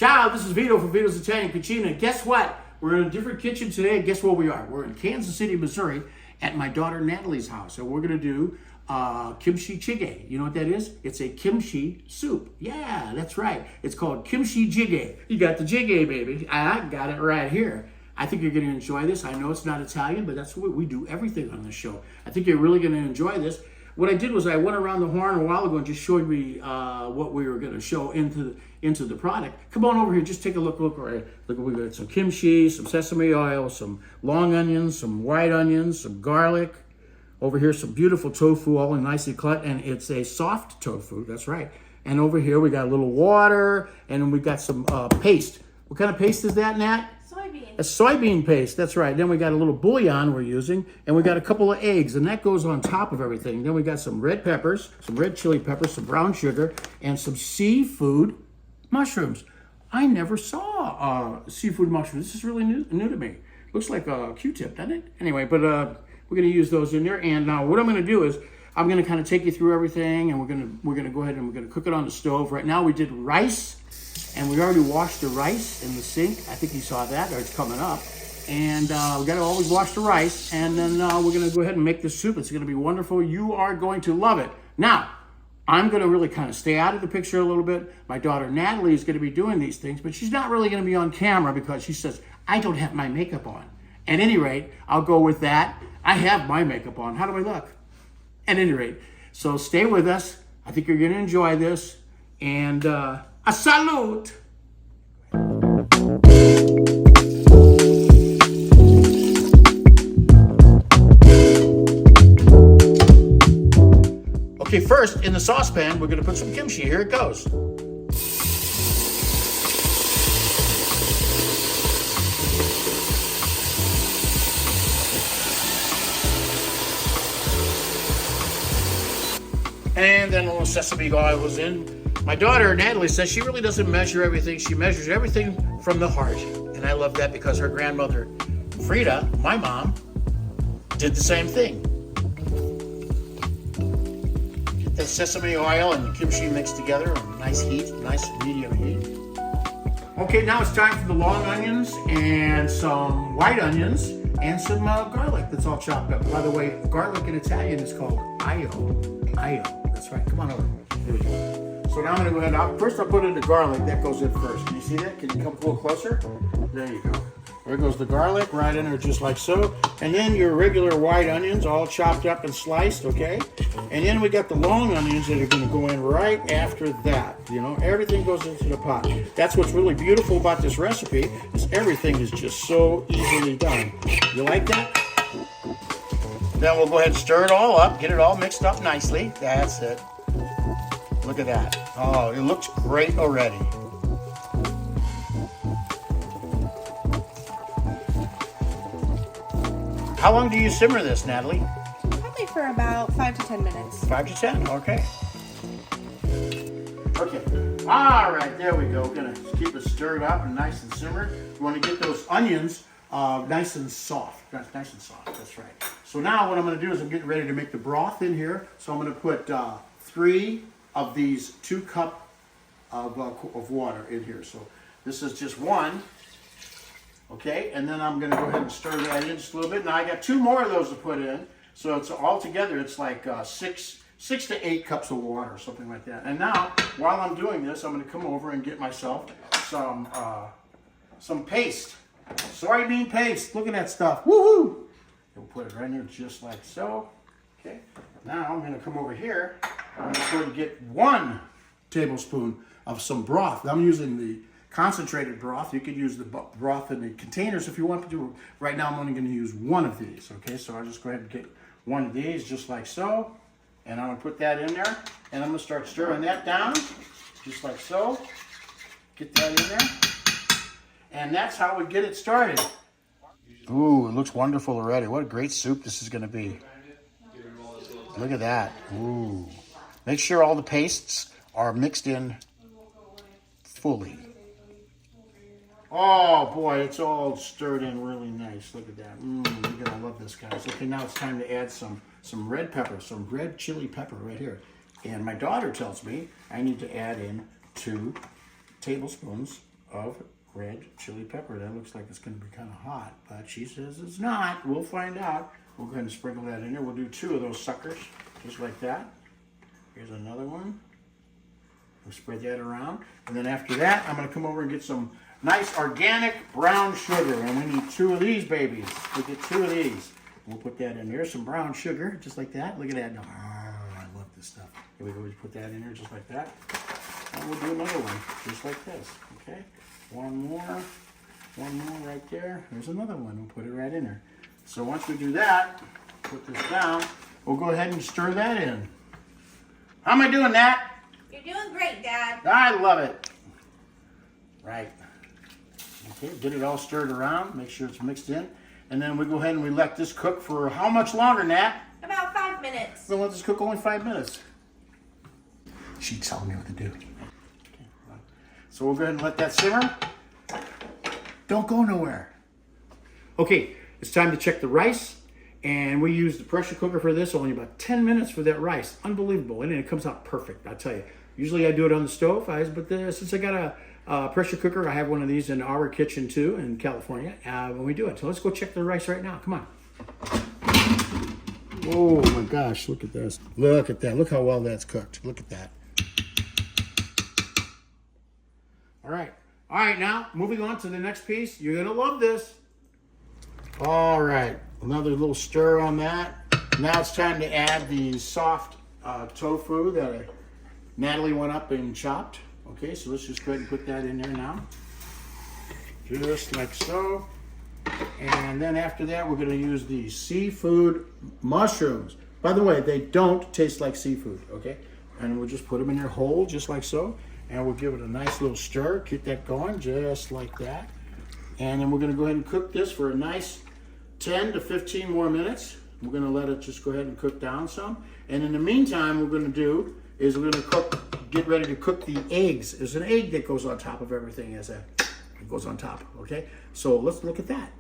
Ciao, this is Vito from Vito's Italian Cucina. Guess what? We're in a different kitchen today. Guess where we are? We're in Kansas City, Missouri at my daughter Natalie's house. And we're going to do Kimchi Jjigae. You know what that is? It's a kimchi soup. Yeah, that's right. It's called Kimchi Jjigae. You got the jjigae, baby. I got it right here. I think you're going to enjoy this. I know it's not Italian, but that's what we do everything on this show. I think you're really going to enjoy this. What I did was I went around the horn a while ago and just showed me what we were going to show into the product. Come on over here, just take a look. Look, we got some kimchi, some sesame oil, some long onions, some white onions, some garlic. Over here, some beautiful tofu, all nicely cut, and it's a soft tofu. That's right. And over here, we got a little water, and we got some paste. What kind of paste is that, Nat? Soybean. A soybean paste, that's right. Then we got a little bouillon we're using, and we got a couple of eggs, and that goes on top of everything. Then we got some red peppers, some red chili peppers, some brown sugar, and some seafood mushrooms. I never saw seafood mushrooms. This is really new to me. Looks like a Q-tip, doesn't it? Anyway, but we're going to use those in there. And now what I'm going to do is I'm going to kind of take you through everything, and we're going to go ahead and we're going to cook it on the stove. Right now we did rice. And we already washed the rice in the sink. I think you saw that, or it's coming up. And we got to always wash the rice. And then we're going to go ahead and make this soup. It's going to be wonderful. You are going to love it. Now, I'm going to really kind of stay out of the picture a little bit. My daughter Natalie is going to be doing these things, but she's not really going to be on camera because she says, I don't have my makeup on. At any rate, I'll go with that. I have my makeup on. How do I look? At any rate. So stay with us. I think you're going to enjoy this. And a salute! Okay, first, in the saucepan, we're going to put some kimchi. Here it goes. And then a little sesame oil goes in. My daughter, Natalie, says she really doesn't measure everything. She measures everything from the heart. And I love that because her grandmother, Frida, my mom, did the same thing. Get the sesame oil and the kimchi mixed together on nice heat, nice medium heat. Okay, now it's time for the long onions and some white onions and some garlic that's all chopped up. By the way, garlic in Italian is called aglio. Aglio, that's right. Come on over. Here we go. So now I'm going to go ahead, first I'll put in the garlic, that goes in first. Can you see that? Can you come a little closer? There you go. There goes the garlic, right in there just like so. And then your regular white onions, all chopped up and sliced, okay? And then we got the long onions that are going to go in right after that. You know, everything goes into the pot. That's what's really beautiful about this recipe, is everything is just so easily done. You like that? Then we'll go ahead and stir it all up, get it all mixed up nicely. That's it. Look at that. Oh, it looks great already. How long do you simmer this, Natalie? Probably for about 5 to 10 minutes. 5 to 10, okay. Okay, all right, there we go. We're gonna keep it stirred up and nice and simmered. We wanna get those onions nice and soft. Nice and soft, that's right. So now what I'm gonna do is I'm getting ready to make the broth in here. So I'm gonna put 3 of these 2 cups of water in here. So this is just 1, okay? And then I'm gonna go ahead and stir that in just a little bit. Now I got 2 more of those to put in. So it's all together, it's like 6 to 8 cups of water, something like that. And now, while I'm doing this, I'm gonna come over and get myself some paste. Soybean paste, look at that stuff, woohoo! We'll put it right in there just like so, okay? Now I'm gonna come over here. I'm going to get 1 tablespoon of some broth. I'm using the concentrated broth. You could use the broth in the containers if you want to do. Right now I'm only going to use 1 of these. Okay, so I'll just go ahead and get 1 of these just like so. And I'm going to put that in there. And I'm going to start stirring that down just like so. Get that in there. And that's how we get it started. Ooh, it looks wonderful already. What a great soup this is going to be. Look at that. Ooh. Make sure all the pastes are mixed in fully. Oh boy, it's all stirred in really nice. Look at that. You're gonna love this, guys. Okay, now it's time to add some red pepper, some red chili pepper right here. And my daughter tells me I need to add in 2 tablespoons of red chili pepper. That looks like it's going to be kind of hot, but she says it's not. We'll find out. We'll go ahead and sprinkle that in there. We'll do 2 of those suckers, just like that. Here's another one. We'll spread that around. And then after that, I'm going to come over and get some nice organic brown sugar. And we need 2 of these babies. We'll get 2 of these. We'll put that in there. Some brown sugar, just like that. Look at that. Oh, I love this stuff. Here we go. We put that in there just like that. And we'll do another one, just like this. Okay? One more right there. There's another one. We'll put it right in there. So once we do that, put this down, we'll go ahead and stir that in. How am I doing, Nat? You're doing great, Dad. I love it. Right. Okay, get it all stirred around. Make sure it's mixed in. And then we go ahead and we let this cook for how much longer, Nat? About 5 minutes. We'll let this cook only 5 minutes. She's telling me what to do. Okay. So we'll go ahead and let that simmer. Don't go nowhere. Okay, it's time to check the rice. And we use the pressure cooker for this, only about 10 minutes for that rice. Unbelievable, and it comes out perfect, I'll tell you. Usually I do it on the stove, but since I got a pressure cooker, I have one of these in our kitchen too, in California, when we do it. So let's go check the rice right now, come on. Oh my gosh, look at this. Look at that, look how well that's cooked. Look at that. All right, now moving on to the next piece. You're gonna love this. All right, another little stir on that. Now it's time to add the soft tofu that Natalie went up and chopped. Okay, so let's just go ahead and put that in there now. Just like so. And then after that, we're gonna use the seafood mushrooms. By the way, they don't taste like seafood, okay? And we'll just put them in there whole, just like so. And we'll give it a nice little stir, keep that going, just like that. And then we're gonna go ahead and cook this for a nice 10 to 15 more minutes. We're gonna let it just go ahead and cook down some. And in the meantime, what we're gonna do is we're gonna get ready to cook the eggs. There's an egg that goes on top of everything it goes on top, okay? So let's look at that.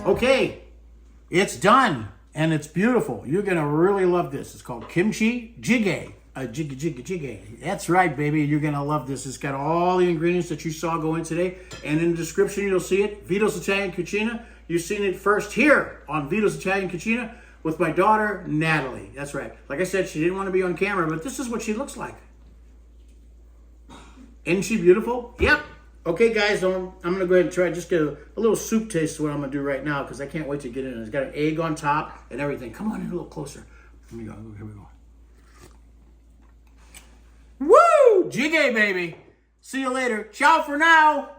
Okay, it's done and it's beautiful. You're gonna really love this. It's called Kimchi Jjigae. Jjigae. That's right, baby. You're gonna love this. It's got all the ingredients that you saw go in today, and in the description you'll see it. Vito's Italian Cucina. You've seen it first here on Vito's Italian Cucina with my daughter Natalie. That's right. Like I said, she didn't want to be on camera, but this is what she looks like. Isn't she beautiful? Yep. Okay, guys, I'm going to go ahead and try just get a little soup taste of what I'm going to do right now because I can't wait to get in. It's got an egg on top and everything. Come on in a little closer. Here we go. Here we go. Woo! Jjigae, baby. See you later. Ciao for now.